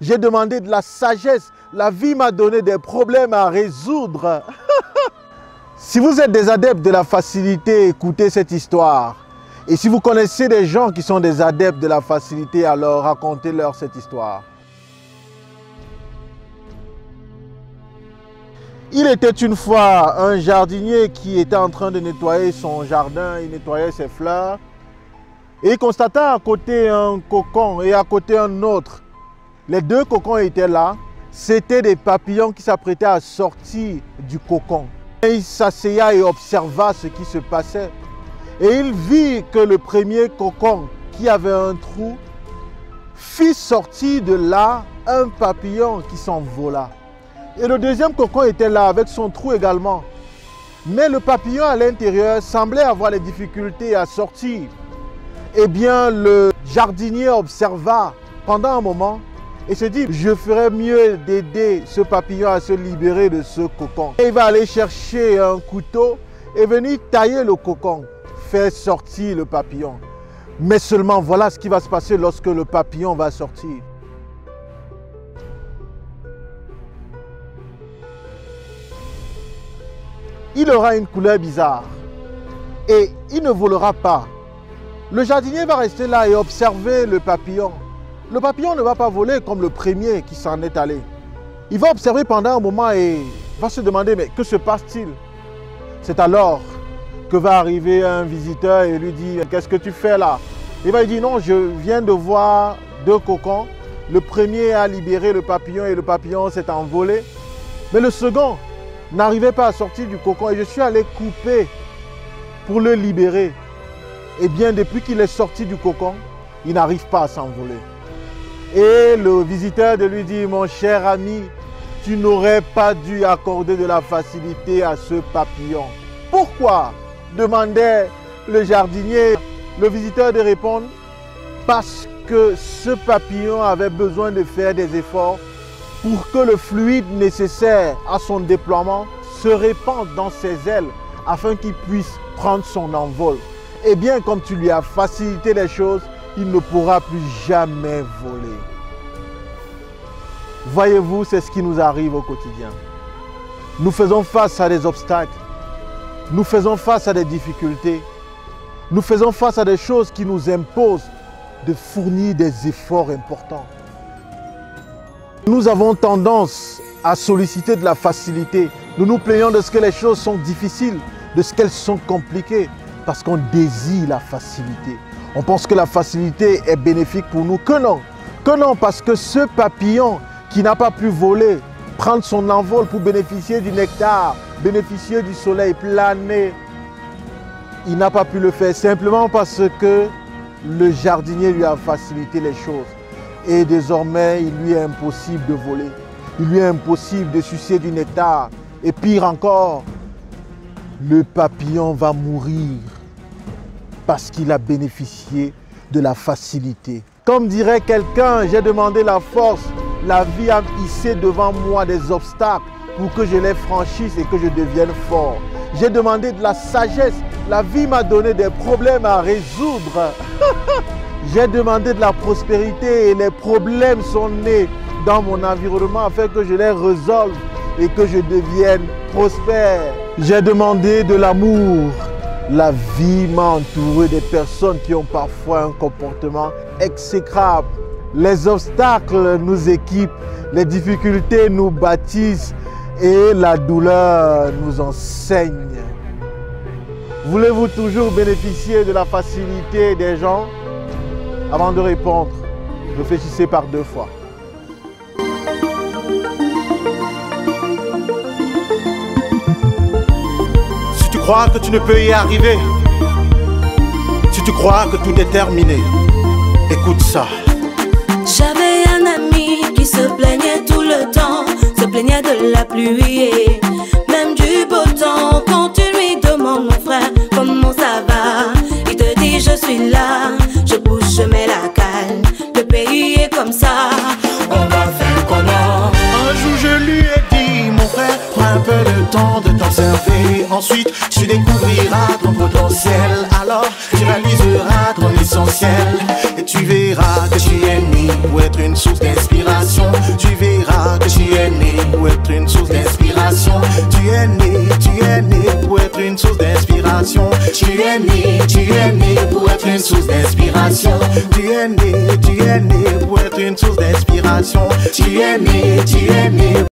J'ai demandé de la sagesse. La vie m'a donné des problèmes à résoudre. Si vous êtes des adeptes de la facilité, écoutez cette histoire. Et si vous connaissez des gens qui sont des adeptes de la facilité, alors racontez-leur cette histoire. Il était une fois un jardinier qui était en train de nettoyer son jardin, il nettoyait ses fleurs. Et il constata à côté un cocon et à côté un autre. Les deux cocons étaient là. C'étaient des papillons qui s'apprêtaient à sortir du cocon. Et il s'asseya et observa ce qui se passait. Et il vit que le premier cocon qui avait un trou fit sortir de là un papillon qui s'envola. Et le deuxième cocon était là avec son trou également. Mais le papillon à l'intérieur semblait avoir des difficultés à sortir. Eh bien, le jardinier observa pendant un moment et se dit, je ferais mieux d'aider ce papillon à se libérer de ce cocon. Et il va aller chercher un couteau et venir tailler le cocon, faire sortir le papillon. Mais seulement voilà ce qui va se passer lorsque le papillon va sortir. Il aura une couleur bizarre et il ne volera pas. Le jardinier va rester là et observer le papillon. Le papillon ne va pas voler comme le premier qui s'en est allé. Il va observer pendant un moment et va se demander, mais que se passe-t-il? C'est alors que va arriver un visiteur et lui dit, qu'est-ce que tu fais là? Il va lui dire, non, je viens de voir deux cocons. Le premier a libéré le papillon et le papillon s'est envolé. Mais le second n'arrivait pas à sortir du cocon et je suis allé couper pour le libérer. Eh bien, depuis qu'il est sorti du cocon, il n'arrive pas à s'envoler. Et le visiteur de lui dit, mon cher ami, tu n'aurais pas dû accorder de la facilité à ce papillon. Pourquoi? Demandait le jardinier. Le visiteur de répondre, parce que ce papillon avait besoin de faire des efforts pour que le fluide nécessaire à son déploiement se répande dans ses ailes afin qu'il puisse prendre son envol. Eh bien, comme tu lui as facilité les choses, il ne pourra plus jamais voler. Voyez-vous, c'est ce qui nous arrive au quotidien. Nous faisons face à des obstacles. Nous faisons face à des difficultés. Nous faisons face à des choses qui nous imposent de fournir des efforts importants. Nous avons tendance à solliciter de la facilité. Nous nous plaignons de ce que les choses sont difficiles, de ce qu'elles sont compliquées, parce qu'on désire la facilité. On pense que la facilité est bénéfique pour nous. Que non, parce que ce papillon qui n'a pas pu voler, prendre son envol pour bénéficier du nectar, bénéficier du soleil, planer, il n'a pas pu le faire simplement parce que le jardinier lui a facilité les choses. Et désormais, il lui est impossible de voler. Il lui est impossible de sucer du nectar. Et pire encore, le papillon va mourir parce qu'il a bénéficié de la facilité. Comme dirait quelqu'un, j'ai demandé la force. La vie a hissé devant moi des obstacles pour que je les franchisse et que je devienne fort. J'ai demandé de la sagesse. La vie m'a donné des problèmes à résoudre. J'ai demandé de la prospérité et les problèmes sont nés dans mon environnement afin que je les résolve et que je devienne prospère. J'ai demandé de l'amour. La vie m'a entouré des personnes qui ont parfois un comportement exécrable. Les obstacles nous équipent, les difficultés nous bâtissent et la douleur nous enseigne. Voulez-vous toujours bénéficier de la facilité des gens? Avant de répondre, réfléchissez par deux fois. Si tu crois que tu ne peux y arriver, si tu crois que tout est terminé, écoute ça. J'avais un ami qui se plaignait tout le temps, se plaignait de la pluie et même du beau temps. Quand tu lui demandes, mon frère, comment ça va, il te dit je suis là, je bouge, je mets la cale. Le pays est comme ça, on va faire comment? Un jour je lui ai dit, mon frère, prends un peu le temps de t'observer. Ensuite tu découvriras ton potentiel. Alors tu réaliseras ton essentiel et tu verras que tu es né pour être une source d'inspiration. pour être une source d'inspiration. Tu es né pour être une source d'inspiration. Tu es né pour être une source d'inspiration. Tu es né pour être une source d'inspiration. Tu es né